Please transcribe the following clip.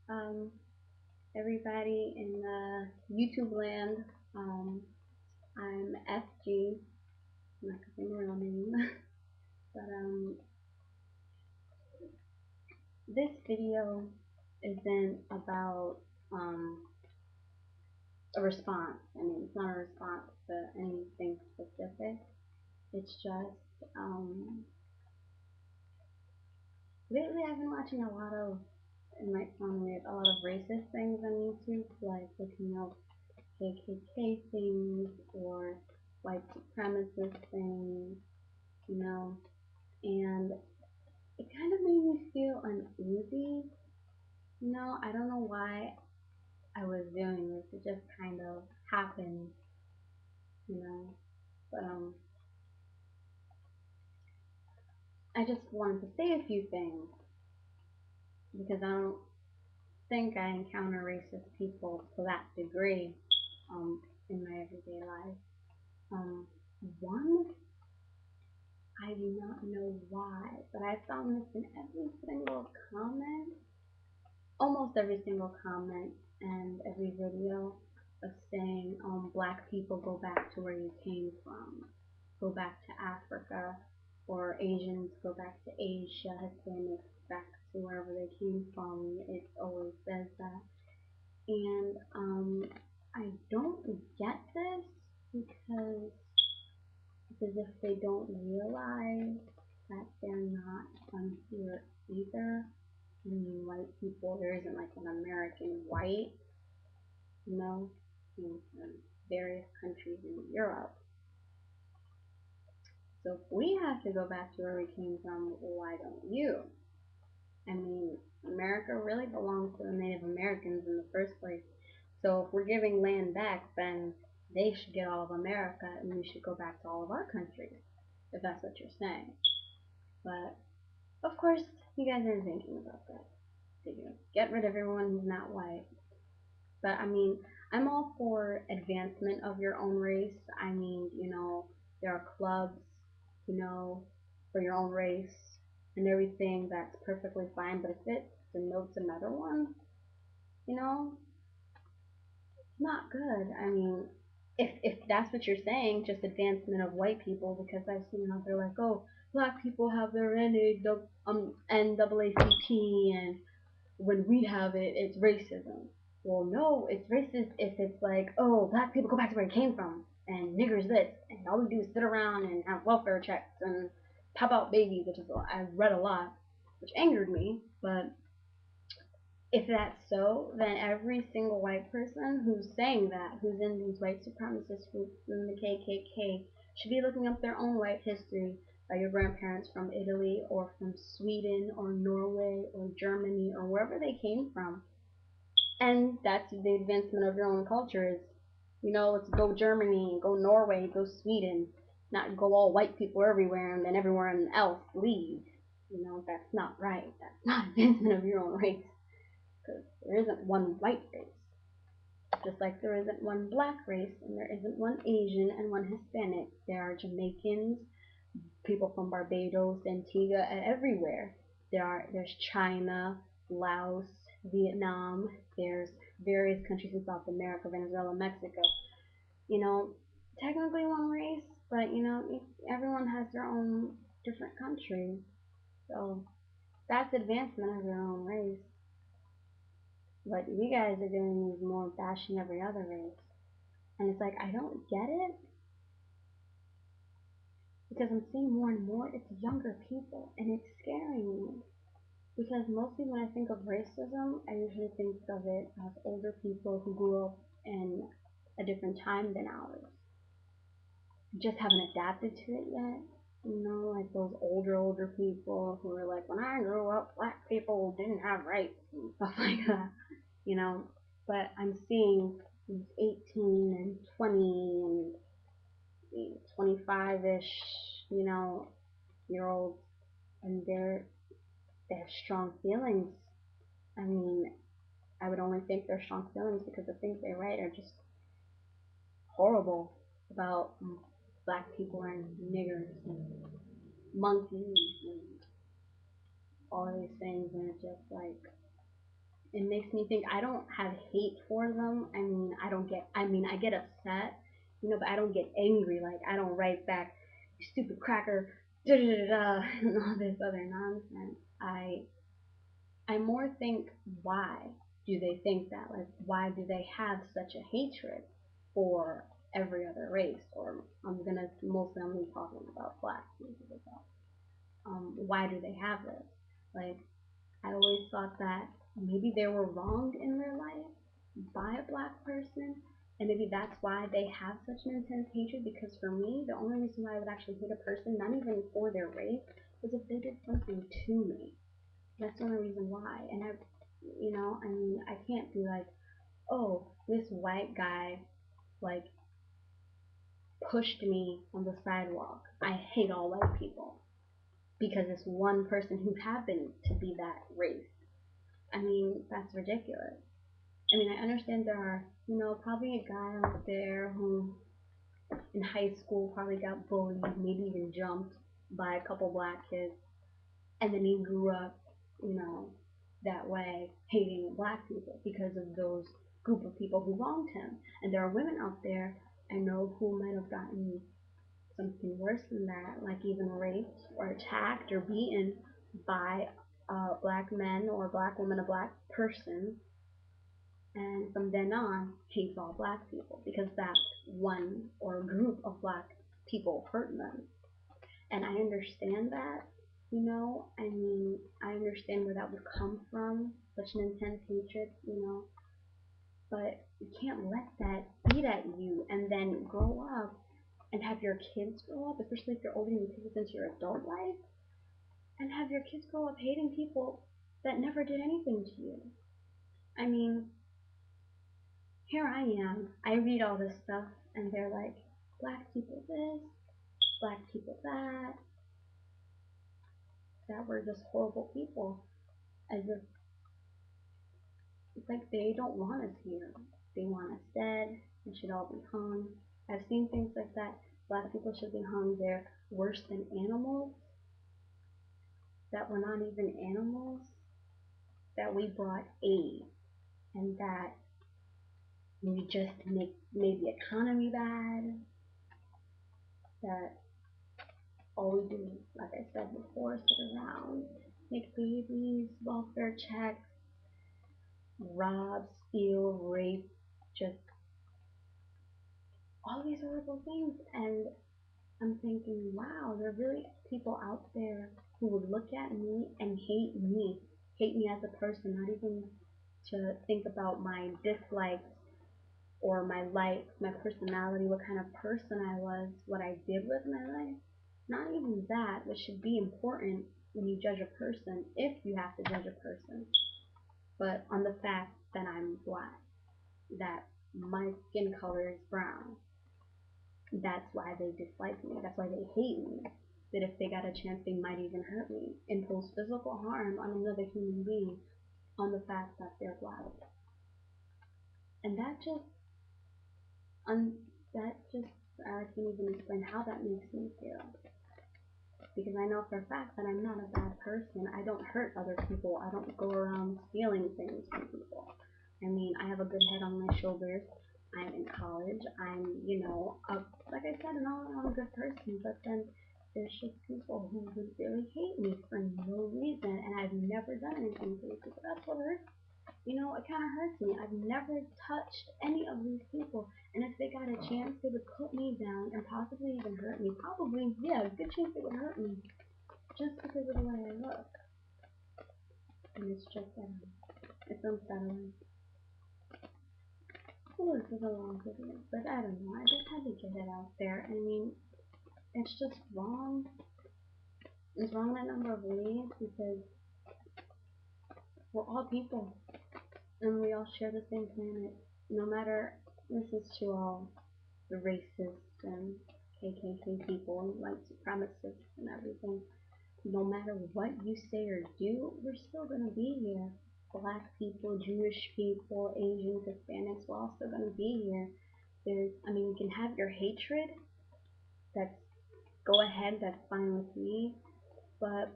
um, everybody in YouTube land. Um, I'm FG. I'm not gonna say my real name, but this video isn't about um, a response. I mean, it's not a response to anything specific. It's just lately I've been watching a lot of, it might sound weird, a lot of racist things on YouTube, like looking up KKK things or white supremacist things, you know, and it kind of made me feel uneasy. You know, I don't know why I was doing this. It just kind of happened, you know. But I just wanted to say a few things because I don't think I encounter racist people to that degree um, in my everyday life. Um, One, I do not know why, but I found this in every single comment, almost every single comment and every video of saying, black people go back to where you came from, go back to Africa, or Asians go back to Asia, Hispanics back to wherever they came from. It always says that. And I don't get this because it's as if they don't realize that they're not from here either. I mean, white people, there isn't like an American white, you know, in various countries in Europe. So if we have to go back to where we came from, why don't you? I mean, America really belongs to the Native Americans in the first place. So if we're giving land back, then they should get all of America and we should go back to all of our countries, if that's what you're saying. But of course, you guys aren't thinking about that. Get rid of everyone who's not white. But I mean, I'm all for advancement of your own race. I mean, you know, there are clubs, you know, for your own race and everything. That's perfectly fine. But if it denotes another one, you know, it's not good. I mean, if that's what you're saying, just advancement of white people, because I've seen how they're like, oh, black people have their NAACP, and when we have it, it's racism. Well, no, it's racist if it's like, oh, black people go back to where it came from, and niggers this, and all we do is sit around and have welfare checks and pop out babies, which is I've read a lot, which angered me. But if that's so, then every single white person who's saying that, who's in these white supremacist groups in the KKK, should be looking up their own white history by your grandparents from Italy or from Sweden or Norway or Germany or wherever they came from. And that's the advancement of your own culture is, you know, let's go Germany, go Norway, go Sweden, not go all white people everywhere and then everyone else leave. You know, that's not right. That's not advancement of your own race. Because there isn't one white race. Just like there isn't one black race and there isn't one Asian and one Hispanic. There are Jamaicans, people from Barbados, Antigua, and everywhere. There's China, Laos, Vietnam, there's various countries in South America, Venezuela, Mexico. You know, technically one race, but you know, everyone has their own different country. So that's advancement of your own race. What you guys are doing is more bashing every other race. And it's like, I don't get it because I'm seeing more and more it's younger people and it's scaring me. Because mostly when I think of racism, I usually think of it as older people who grew up in a different time than ours. Just haven't adapted to it yet. You know, like those older people who are like, when I grew up, black people didn't have rights and stuff like that. You know, but I'm seeing these 18 and 20 and 25-ish, you know, year olds, and they have strong feelings. I mean, I would only think they're strong feelings because the things they write are just horrible about black people and niggers and monkeys and all these things, and it's just like it makes me think I don't have hate for them. I mean, I get upset, but I don't get angry. Like, I don't write back, "You stupid cracker," da da da da, and all this other nonsense. I more think, why do they think that? Like, why do they have such a hatred for every other race? Or I'm gonna be talking about black people. Why do they have this? Like, I always thought that maybe they were wronged in their life by a black person, and maybe that's why they have such an intense hatred. Because for me, the only reason why I would actually hate a person, not even for their race, was if they did something to me. That's the only reason why. And I mean, I can't be like, oh, this white guy, like, pushed me on the sidewalk. I hate all white people because it's one person who happened to be that race. I mean, that's ridiculous. I mean, I understand there are, probably a guy out there who in high school probably got bullied, maybe even jumped by a couple black kids, and then he grew up, you know, that way, hating black people because of those group of people who wronged him. And there are women out there I know who might have gotten something worse than that, like even raped or attacked or beaten by black men or black women, a black person, and from then on hates all black people because that one or group of black people hurt them. And I understand that, I mean, I understand where that would come from, such an intense hatred, but you can't let that eat at you and then grow up and have your kids grow up, especially if you're older and you take this into your adult life, and have your kids grow up hating people that never did anything to you. I mean, here I am. I read all this stuff, and they're like, black people this, black people that we're just horrible people. As if it's like they don't want us here. They want us dead. We should all be hung. I've seen things like that. Black people should be hung. They're worse than animals. That we're not even animals. That we brought aid. And that we just made the economy bad. That all we do, like I said before, sit around, make babies, welfare checks, rob, steal, rape, just all these horrible things. And I'm thinking, wow, there are really people out there who would look at me and hate me as a person, not even to think about my dislikes or my likes, my personality, what kind of person I was, what I did with my life. Not even that, which should be important when you judge a person, if you have to judge a person, but on the fact that I'm black, that my skin color is brown. That's why they dislike me. That's why they hate me. That if they got a chance, they might even hurt me, impose physical harm on another human being on the fact that they're black. And un- I can't even explain how that makes me feel. Because I know for a fact that I'm not a bad person. I don't hurt other people. I don't go around stealing things from people. I mean, I have a good head on my shoulders. I'm in college. Like I said, I'm a good person. But then there's just people who would really hate me for no reason, and I've never done anything to these people. That's what hurts. It kind of hurts me. I've never touched any of these people, and if they got a chance, they would put me down and possibly even hurt me. Probably, yeah, good chance they would hurt me just because of the way I look. And it's just, it's unsettling. Oh, this is a long video, but I don't know. I just had to get it out there. I mean, it's just wrong. It's wrong in a number of ways because we're all people and we all share the same planet. No matter, this is to all the racists and KKK people and white supremacists and everything. No matter what you say or do, we're still gonna be here. Black people, Jewish people, Asians, Hispanics, we're all still gonna be here. You can have your hatred. That's go ahead. That's fine with me. But